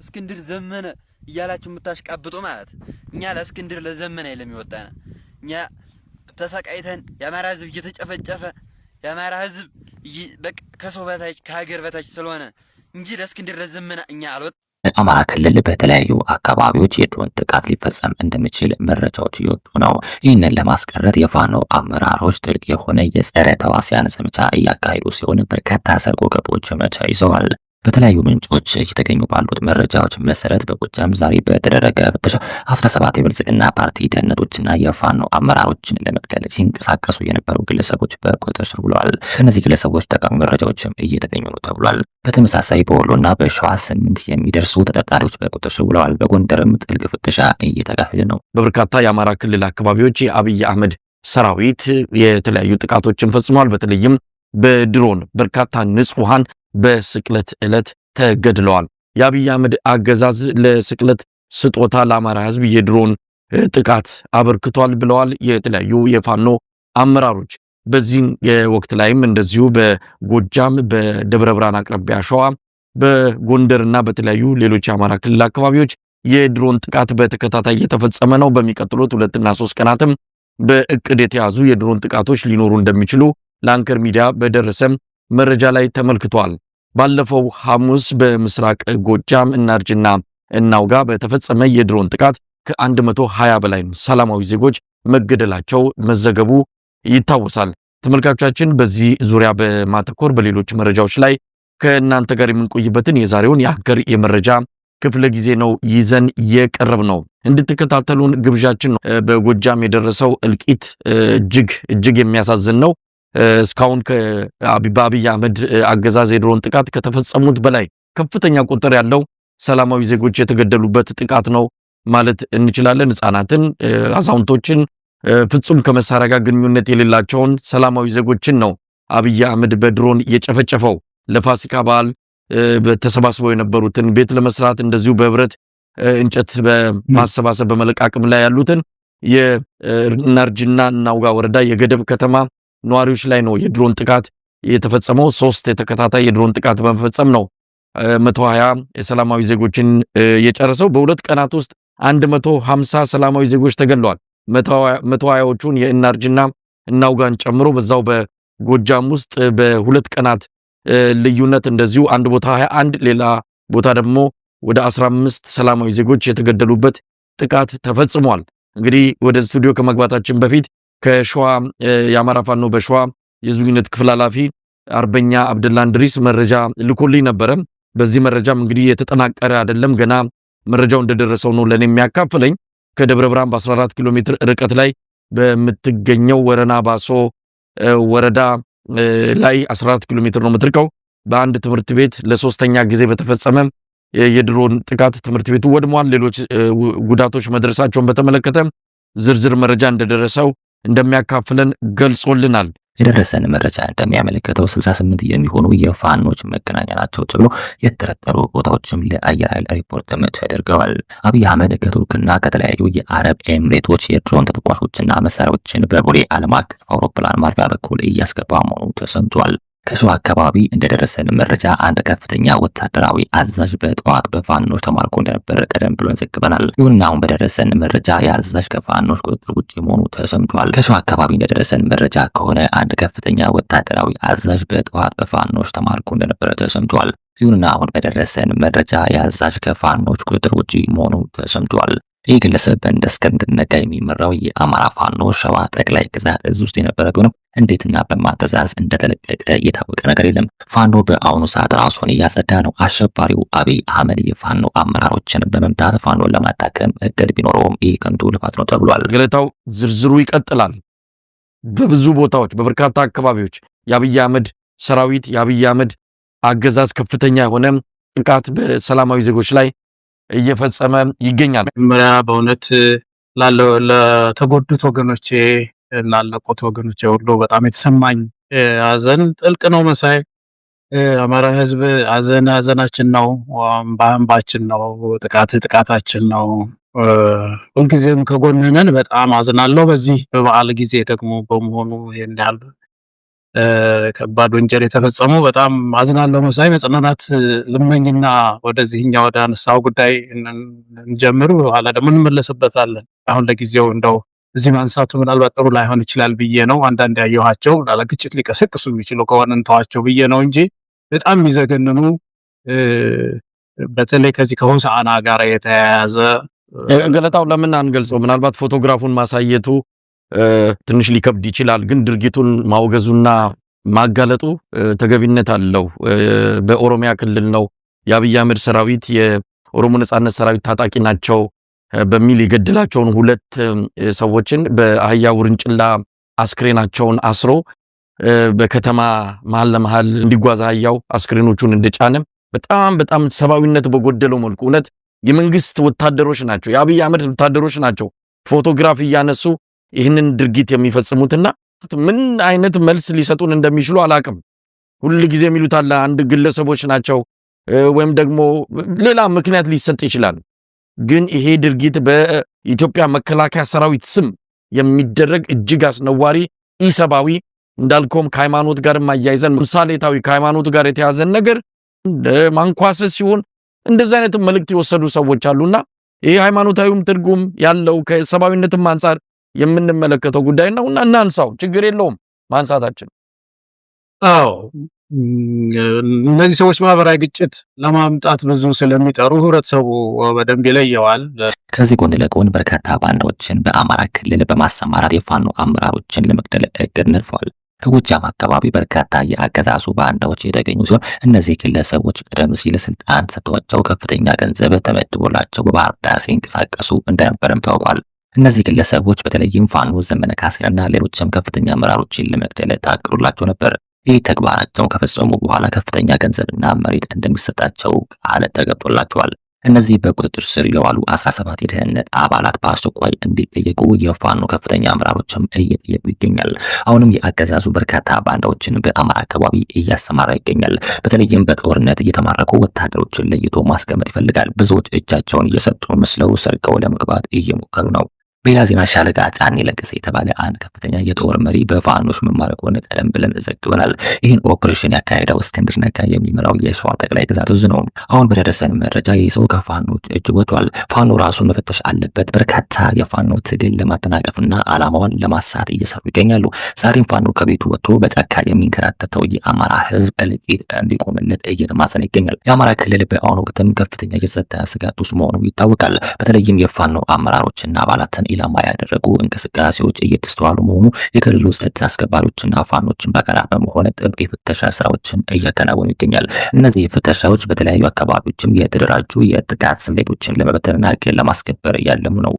እስክንድር ዘመነ እያላችሁ የምታሽቃብጡ ማለት እኛ ለእስክንድር ለዘመነ አይደለም ይወጣና እኛ ተሰቃይተን የአማራ ህዝብ እየተጨፈጨፈ የአማራ ህዝብ በቃ ከሰው በታች ከሀገር በታች ስለሆነ እንጂ ለእስክንድር ለዘመነ እኛ አልወጣ። አማራ ክልል በተለያዩ አካባቢዎች የድሮን ጥቃት ሊፈጸም እንደሚችል መረጃዎች እየወጡ ነው። ይህንን ለማስቀረት የፋኖ አመራሮች ጥልቅ የሆነ የጸረ ተዋሲያን ዘመቻ እያካሄዱ ሲሆን በርካታ ሰርጎ ገቦች ተይዘዋል። በተለያዩ ምንጮች እየተገኙ ባሉት መረጃዎች መሰረት በጎጃም ዛሬ በተደረገ ፍተሻ 17 የብልጽግና ፓርቲ ደህንነቶችና የፋኖ አመራሮችን ለመግደል ሲንቀሳቀሱ የነበሩ ግለሰቦች በቁጥጥር ስር ውለዋል። ከነዚህ ግለሰቦች ጠቃሚ መረጃዎችም እየተገኙ ነው ተብሏል። በተመሳሳይ በወሎና በሸዋ 8 የሚደርሱ ተጠርጣሪዎች በቁጥጥር ስር ውለዋል። በጎንደርም ጥልቅ ፍተሻ እየተካሄደ ነው። በበርካታ የአማራ ክልል አካባቢዎች የአብይ አህመድ ሰራዊት የተለያዩ ጥቃቶችን ፈጽሟል። በተለይም በድሮን በርካታ ንጹሃን በስቅለት ዕለት ተገድለዋል። የአብይ አህመድ አገዛዝ ለስቅለት ስጦታ ለአማራ ህዝብ የድሮን ጥቃት አበርክቷል ብለዋል የተለያዩ የፋኖ አመራሮች። በዚህም የወቅት ላይም እንደዚሁ በጎጃም በደብረ ብርሃን አቅራቢያ ሸዋ በጎንደርና በተለያዩ ሌሎች የአማራ ክልል አካባቢዎች የድሮን ጥቃት በተከታታይ የተፈጸመ ነው። በሚቀጥሉት 2 እና 3 ቀናትም በእቅድ የተያዙ የድሮን ጥቃቶች ሊኖሩ እንደሚችሉ ለአንከር ሚዲያ በደረሰም መረጃ ላይ ተመልክቷል። ባለፈው ሐሙስ በምስራቅ ጎጃም እናርጅና እናውጋ በተፈጸመ የድሮን ጥቃት ከ120 በላይ ሰላማዊ ዜጎች መገደላቸው መዘገቡ ይታወሳል። ተመልካቾቻችን በዚህ ዙሪያ በማተኮር በሌሎች መረጃዎች ላይ ከእናንተ ጋር የምንቆይበትን የዛሬውን የአንከር የመረጃ ክፍለ ጊዜ ነው ይዘን የቀረብ ነው። እንድትከታተሉን ግብዣችን ነው። በጎጃም የደረሰው እልቂት እጅግ የሚያሳዝን ነው። እስካሁን ከአብይ አህመድ አገዛዝ የድሮን ጥቃት ከተፈጸሙት በላይ ከፍተኛ ቁጥር ያለው ሰላማዊ ዜጎች የተገደሉበት ጥቃት ነው ማለት እንችላለን። ህፃናትን፣ አዛውንቶችን፣ ፍጹም ከመሳሪያ ጋር ግንኙነት የሌላቸውን ሰላማዊ ዜጎችን ነው አብይ አህመድ በድሮን የጨፈጨፈው። ለፋሲካ በዓል ተሰባስበው የነበሩትን ቤት ለመስራት እንደዚሁ በህብረት እንጨት በማሰባሰብ በመለቃቅም ላይ ያሉትን የናርጅና እናውጋ ወረዳ የገደብ ከተማ ነዋሪዎች ላይ ነው የድሮን ጥቃት የተፈጸመው። 3 የተከታታይ የድሮን ጥቃት በመፈጸም ነው 120 የሰላማዊ ዜጎችን የጨረሰው። በ2 ቀናት ውስጥ 150 ሰላማዊ ዜጎች ተገድለዋል። 120ዎቹን የእናርጅና እናውጋን ጨምሮ በዛው በጎጃም ውስጥ በ2 ቀናት ልዩነት እንደዚሁ አንድ ቦታ 21 ሌላ ቦታ ደግሞ ወደ 15 ሰላማዊ ዜጎች የተገደሉበት ጥቃት ተፈጽሟል። እንግዲህ ወደ ስቱዲዮ ከመግባታችን በፊት ከሸዋ የአማራ ፋኖ በሸዋ የዙኝነት ክፍል ኃላፊ አርበኛ አብደላ እንድሪስ መረጃ ልኮልኝ ነበረ። በዚህ መረጃም እንግዲህ የተጠናቀረ አይደለም፣ ገና መረጃው እንደደረሰው ነው ለኔ የሚያካፍለኝ። ከደብረ ብርሃን በ14 ኪሎ ሜትር ርቀት ላይ በምትገኘው ወረና ባሶ ወረዳ ላይ 14 ኪሎ ሜትር ነው የምትርቀው። በአንድ ትምህርት ቤት ለ3ኛ ጊዜ በተፈጸመ የድሮን ጥቃት ትምህርት ቤቱ ወድሟል። ሌሎች ጉዳቶች መድረሳቸውን በተመለከተ ዝርዝር መረጃ እንደደረሰው እንደሚያካፍለን ገልጾልናል። የደረሰን መረጃ እንደሚያመለክተው 68 የሚሆኑ የፋኖች መገናኛ ናቸው ተብሎ የተጠረጠሩ ቦታዎችም ለአየር ኃይል ሪፖርት ተደርገዋል። አብይ አህመድ ከቱርክና ከተለያዩ የአረብ ኤምሬቶች የድሮን ተተኳሾችና መሳሪያዎችን በቦሌ ዓለም አቀፍ አውሮፕላን ማረፊያ በኩል እያስገባ መሆኑ ተሰምቷል። ከሸዋ አካባቢ እንደደረሰን መረጃ አንድ ከፍተኛ ወታደራዊ አዛዥ በጠዋት በፋኖች ተማርኮ እንደነበር ቀደም ብሎ ዘግበናል። ይሁንና አሁን በደረሰን መረጃ የአዛዥ ከፋኖች ቁጥጥር ውጭ መሆኑ ተሰምቷል። ከሸዋ አካባቢ እንደደረሰን መረጃ ከሆነ አንድ ከፍተኛ ወታደራዊ አዛዥ በጠዋት በፋኖች ተማርኮ እንደነበር ተሰምቷል። ይሁንና አሁን በደረሰን መረጃ የአዛዥ ከፋኖች ቁጥጥር ውጭ መሆኑ ተሰምቷል። ይህ ግለሰብ በእንደ እስክንድር ነጋ የሚመራው የአማራ ፋኖ ሸዋ ጠቅላይ ግዛት እዝ ውስጥ የነበረ ቢሆንም እንዴትና በማን ትዕዛዝ እንደተለቀቀ የታወቀ ነገር የለም። ፋኖ በአሁኑ ሰዓት ራሱን እያጸዳ ነው። አሸባሪው አብይ አህመድ የፋኖ አመራሮችን በመምታት ፋኖን ለማዳከም እቅድ ቢኖረውም ይህ ከንቱ ልፋት ነው ተብሏል። ገለታው ዝርዝሩ ይቀጥላል። በብዙ ቦታዎች በበርካታ አካባቢዎች የአብይ አህመድ ሰራዊት የአብይ አህመድ አገዛዝ ከፍተኛ የሆነ ጥቃት በሰላማዊ ዜጎች ላይ እየፈጸመ ይገኛል። መጀመሪያ በእውነት ለተጎዱት ወገኖቼ ላለቁት ወገኖቼ ሁሉ በጣም የተሰማኝ ሐዘን ጥልቅ ነው። መሳይ አማራ ህዝብ ሐዘናችን ነው፣ እንባችን ነው፣ ጥቃታችን ነው። ሁልጊዜም ከጎንነን። በጣም አዝናለሁ። በዚህ በበዓል ጊዜ ደግሞ በመሆኑ ይሄን ያህል ከባድ ወንጀል የተፈጸሙ በጣም አዝናለሁ መሳይ። መጽናናት ልመኝና ወደዚህኛ ወደ አነሳው ጉዳይ እንጀምር፣ ኋላ ደግሞ እንመለስበታለን። አሁን ለጊዜው እንደው እዚህ ማንሳቱ ምናልባት ጥሩ ላይሆን ይችላል ብዬ ነው። አንዳንድ ያየኋቸው ምናልባት ግጭት ሊቀሰቅሱ የሚችሉ ከሆነ እንተዋቸው ብዬ ነው እንጂ በጣም የሚዘገንኑ በተለይ ከዚህ ከሆሳዕና ጋር የተያያዘ ገለታው ለምን አንገልጸው? ምናልባት ፎቶግራፉን ማሳየቱ ትንሽ ሊከብድ ይችላል፣ ግን ድርጊቱን ማውገዙና ማጋለጡ ተገቢነት አለው። በኦሮሚያ ክልል ነው የአብይ አህመድ ሰራዊት የኦሮሞ ነጻነት ሰራዊት ታጣቂ ናቸው በሚል የገደላቸውን 2 ሰዎችን በአህያ ውርንጭላ አስክሬናቸውን አስሮ በከተማ መሃል ለመሃል እንዲጓዝ አህያው አስክሬኖቹን እንደጫነም በጣም ሰብአዊነት በጎደለው መልኩ እውነት የመንግስት ወታደሮች ናቸው፣ የአብይ አህመድ ወታደሮች ናቸው ፎቶግራፍ እያነሱ ይህንን ድርጊት የሚፈጽሙትና ምን አይነት መልስ ሊሰጡን እንደሚችሉ አላቅም። ሁሉ ጊዜ የሚሉት አለ አንድ ግለሰቦች ናቸው ወይም ደግሞ ሌላ ምክንያት ሊሰጥ ይችላል። ግን ይሄ ድርጊት በኢትዮጵያ መከላከያ ሰራዊት ስም የሚደረግ እጅግ አስነዋሪ ኢሰባዊ እንዳልከውም ከሃይማኖት ጋር ማያይዘን ምሳሌታዊ ከሃይማኖት ጋር የተያዘን ነገር ማንኳሰስ ሲሆን እንደዚህ አይነት መልእክት የወሰዱ ሰዎች አሉና ይሄ ሃይማኖታዊም ትርጉም ያለው ከሰባዊነትም አንፃር የምንመለከተው ጉዳይ ነውና እናንሳው፣ ችግር የለውም ማንሳታችን። አዎ እነዚህ ሰዎች ማህበራዊ ግጭት ለማምጣት ብዙ ስለሚጠሩ ህብረተሰቡ በደንብ ይለየዋል። ከዚህ ጎን ለጎን በርካታ ባንዳዎችን በአማራ ክልል በማሰማራት የፋኖ አመራሮችን ለመግደል እቅድ ነድፈዋል። ከጎጃም አካባቢ በርካታ የአገዛዙ ባንዳዎች የተገኙ ሲሆን እነዚህ ግለሰቦች ቀደም ሲል ስልጣን ሰጥቷቸው ከፍተኛ ገንዘብ ተመድቦላቸው በባህር ዳር ሲንቀሳቀሱ እንደነበረም ታውቋል። እነዚህ ግለሰቦች በተለይም ፋኖ ዘመነ ካሴና ሌሎችም ከፍተኛ አመራሮችን ለመግደል ታቅዶላቸው ነበር። ይህ ተግባራቸውን ከፈጸሙ በኋላ ከፍተኛ ገንዘብና መሬት እንደሚሰጣቸው ቃል ተገብቶላቸዋል። እነዚህ በቁጥጥር ስር የዋሉ 17 የደህንነት አባላት በአስቸኳይ እንዲጠየቁ የፋኖ ከፍተኛ አመራሮችም እየጠየቁ ይገኛል። አሁንም የአገዛዙ በርካታ ባንዳዎችን በአማራ አካባቢ እያሰማራ ይገኛል። በተለይም በጦርነት እየተማረኩ ወታደሮችን ለይቶ ማስቀመጥ ይፈልጋል። ብዙዎች እጃቸውን እየሰጡ መስለው ሰርቀው ለመግባት እየሞከሩ ነው። በሌላ ዜና ሻለቃ ጫኔ ለገሰ የተባለ አንድ ከፍተኛ የጦር መሪ በፋኖች መማረኩን ቀደም ብለን ዘግበናል። ይህን ኦፕሬሽን ያካሄደው እስክንድር ነጋ የሚመራው የሸዋ ጠቅላይ ግዛት እዝ ነው። አሁን በደረሰን መረጃ ይህ ሰው ከፋኖች እጅ ወጥቷል። ፋኖ ራሱን መፈተሽ አለበት። በርካታ የፋኖ ትግል ለማጠናቀፍና ዓላማውን ለማሳት እየሰሩ ይገኛሉ። ዛሬም ፋኖ ከቤቱ ወጥቶ በጫካ የሚንከራተተው የአማራ ሕዝብ እልቂት እንዲቆምለት እየተማጸነ ይገኛል። የአማራ ክልል በአሁኑ ወቅትም ከፍተኛ የጸጥታ ስጋት ውስጥ መሆኑ ይታወቃል። በተለይም የፋኖ አመራሮችና አባላትን ኢላማ ያደረጉ እንቅስቃሴዎች እየተስተዋሉ መሆኑ የክልሉ ጸጥታ አስከባሪዎችና ፋኖችን በጋራ በመሆን ጥብቅ የፍተሻ ስራዎችን እያከናወኑ ይገኛል። እነዚህ ፍተሻዎች በተለያዩ አካባቢዎችም የተደራጁ የጥቃት ስሌቶችን ለመበተንና ሕግን ለማስከበር ያለሙ ነው።